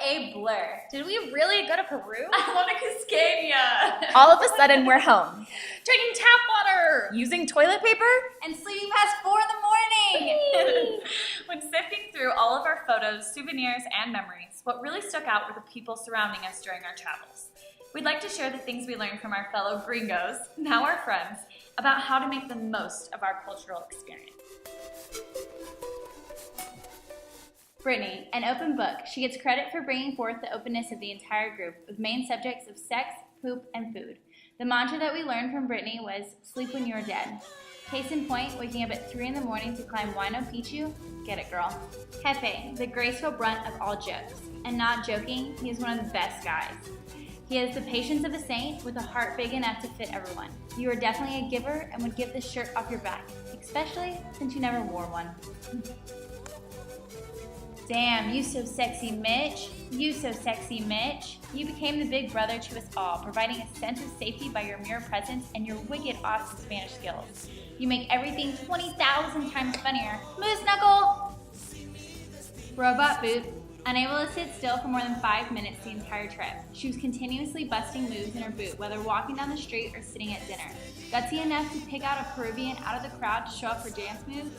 a blur. Did we really go to Peru? I want to Cascadia. All of a sudden, we're home. Drinking tap water. Using toilet paper? And sleeping past 4 in the morning. When sifting through all of our photos, souvenirs, and memories, what really stuck out were the people surrounding us during our travels. We'd like to share the things we learned from our fellow Gringos, now our friends, about how to make the most of our cultural experience. Brittany, an open book, she gets credit for bringing forth the openness of the entire group with main subjects of sex, poop, and food. The mantra that we learned from Brittany was, sleep when you're dead. Case in point, waking up at 3 in the morning to climb Huayno Picchu? Get it, girl. Jefe, the graceful brunt of all jokes. And not joking, he is one of the best guys. He has the patience of a saint with a heart big enough to fit everyone. You are definitely a giver and would give this shirt off your back, especially since you never wore one. Damn, you so sexy, Mitch. You so sexy, Mitch. You became the big brother to us all, providing a sense of safety by your mere presence and your wicked awesome Spanish skills. You make everything 20,000 times funnier. Moose Knuckle! Robot Boot. Unable to sit still for more than 5 minutes the entire trip. She was continuously busting moves in her boot, whether walking down the street or sitting at dinner. Gutsy enough to pick out a Peruvian out of the crowd to show off her dance moves,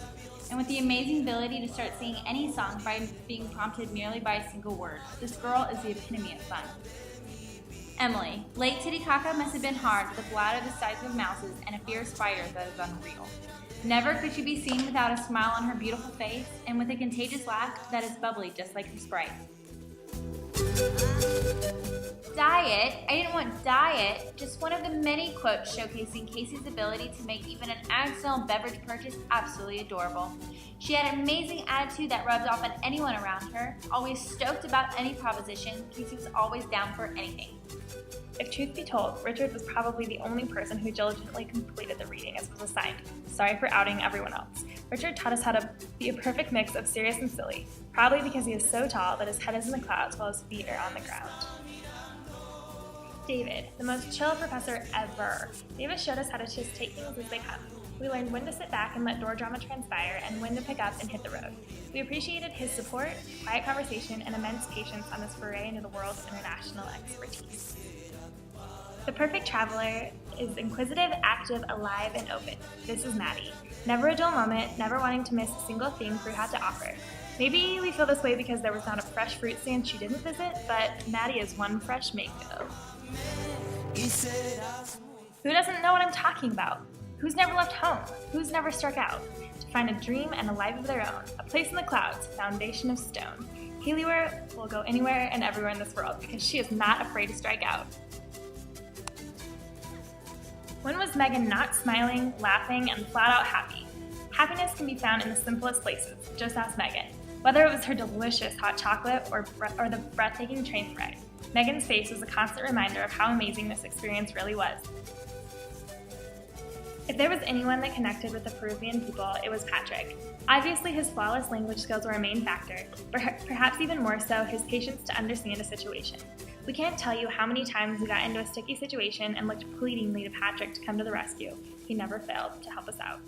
and with the amazing ability to start singing any song by being prompted merely by a single word. This girl is the epitome of fun. Emily. Lake Titicaca must have been hard with a bladder the size of mouse's and a fierce fire that is unreal. Never could she be seen without a smile on her beautiful face and with a contagious laugh that is bubbly just like her Sprite. Diet? I didn't want diet, just one of the many quotes showcasing Casey's ability to make even an accidental beverage purchase absolutely adorable. She had an amazing attitude that rubbed off on anyone around her, always stoked about any proposition. Casey was always down for anything. If truth be told, Richard was probably the only person who diligently completed the reading as was assigned. Sorry for outing everyone else. Richard taught us how to be a perfect mix of serious and silly, probably because he is so tall that his head is in the clouds while his feet are on the ground. David, the most chill professor ever. David showed us how to just take things as they come. We learned when to sit back and let door drama transpire and when to pick up and hit the road. We appreciated his support, quiet conversation, and immense patience on this foray into the world of international expertise. The perfect traveler is inquisitive, active, alive, and open. This is Maddie. Never a dull moment, never wanting to miss a single thing Peru had to offer. Maybe we feel this way because there was not a fresh fruit stand she didn't visit, but Maddie is one fresh mango. Who doesn't know what I'm talking about? Who's never left home? Who's never struck out? To find a dream and a life of their own, a place in the clouds, foundation of stone. Hailey will go anywhere and everywhere in this world because she is not afraid to strike out. When was Megan not smiling, laughing, and flat out happy? Happiness can be found in the simplest places, just ask Megan. Whether it was her delicious hot chocolate or the breathtaking train ride, Megan's face was a constant reminder of how amazing this experience really was. If there was anyone that connected with the Peruvian people, it was Patrick. Obviously, his flawless language skills were a main factor, but perhaps even more so, his patience to understand a situation. We can't tell you how many times we got into a sticky situation and looked pleadingly to Patrick to come to the rescue. He never failed to help us out.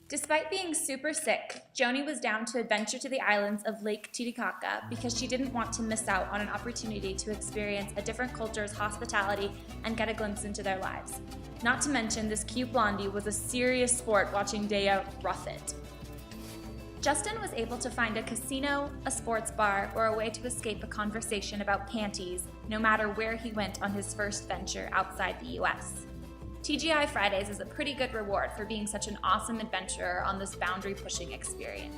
Despite being super sick, Joni was down to adventure to the islands of Lake Titicaca because she didn't want to miss out on an opportunity to experience a different culture's hospitality and get a glimpse into their lives. Not to mention, this cute blondie was a serious sport watching Dea rough it. Justin was able to find a casino, a sports bar, or a way to escape a conversation about panties, no matter where he went on his first venture outside the US. TGI Fridays is a pretty good reward for being such an awesome adventurer on this boundary-pushing experience.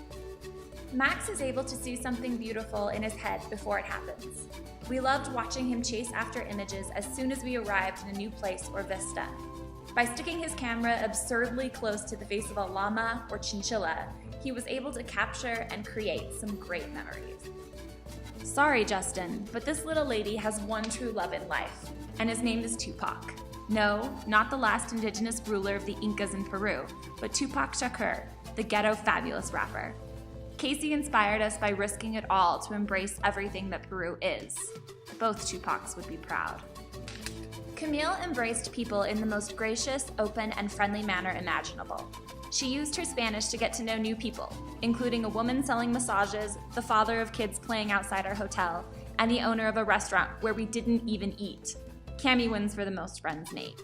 Max is able to see something beautiful in his head before it happens. We loved watching him chase after images as soon as we arrived in a new place or vista. By sticking his camera absurdly close to the face of a llama or chinchilla, he was able to capture and create some great memories. Sorry, Justin, but this little lady has one true love in life, and his name is Tupac. No, not the last indigenous ruler of the Incas in Peru, but Tupac Shakur, the ghetto fabulous rapper. Casey inspired us by risking it all to embrace everything that Peru is. Both Tupacs would be proud. Camille embraced people in the most gracious, open, and friendly manner imaginable. She used her Spanish to get to know new people, including a woman selling massages, the father of kids playing outside our hotel, and the owner of a restaurant where we didn't even eat. Cammie wins for the most friends, Nate.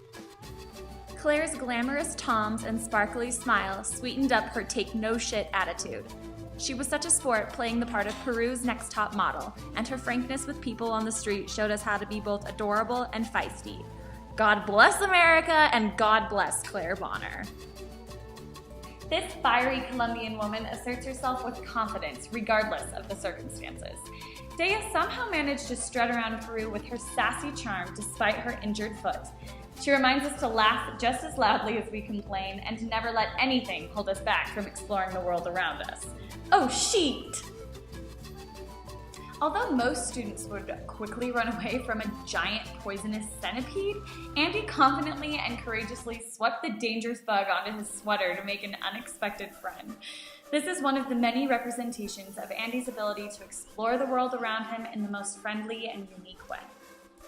Claire's glamorous toms and sparkly smile sweetened up her take-no-shit attitude. She was such a sport playing the part of Peru's next top model, and her frankness with people on the street showed us how to be both adorable and feisty. God bless America, and God bless Claire Bonner. This fiery Colombian woman asserts herself with confidence, regardless of the circumstances. Dea somehow managed to strut around Peru with her sassy charm despite her injured foot. She reminds us to laugh just as loudly as we complain and to never let anything hold us back from exploring the world around us. Oh, sheet! Although most students would quickly run away from a giant poisonous centipede, Andy confidently and courageously swept the dangerous bug onto his sweater to make an unexpected friend. This is one of the many representations of Andy's ability to explore the world around him in the most friendly and unique way.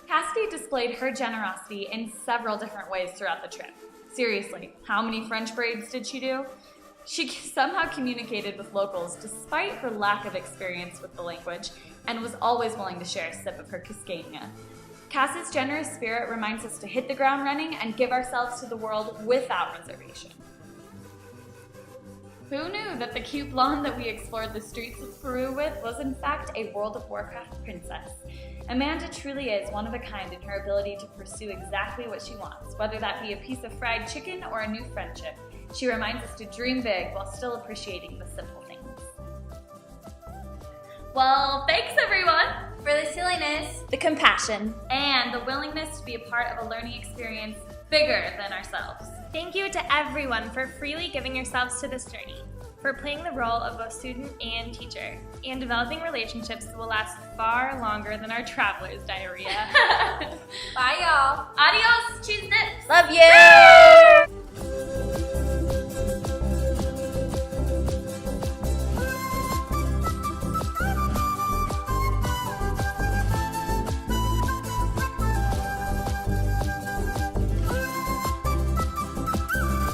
Cassidy displayed her generosity in several different ways throughout the trip. Seriously, how many French braids did she do? She somehow communicated with locals despite her lack of experience with the language and was always willing to share a sip of her Cusqueña. Cass's generous spirit reminds us to hit the ground running and give ourselves to the world without reservation. Who knew that the cute blonde that we explored the streets of Peru with was in fact a World of Warcraft princess? Amanda truly is one of a kind in her ability to pursue exactly what she wants, whether that be a piece of fried chicken or a new friendship. She reminds us to dream big while still appreciating the simple things. Well, thanks everyone For the silliness, The compassion. and the willingness to be a part of a learning experience bigger than ourselves. Thank you to everyone for freely giving yourselves to this journey, for playing the role of both student and teacher, and developing relationships that will last far longer than our traveler's diarrhea. bye y'all. Adios, cheese nips! Love you!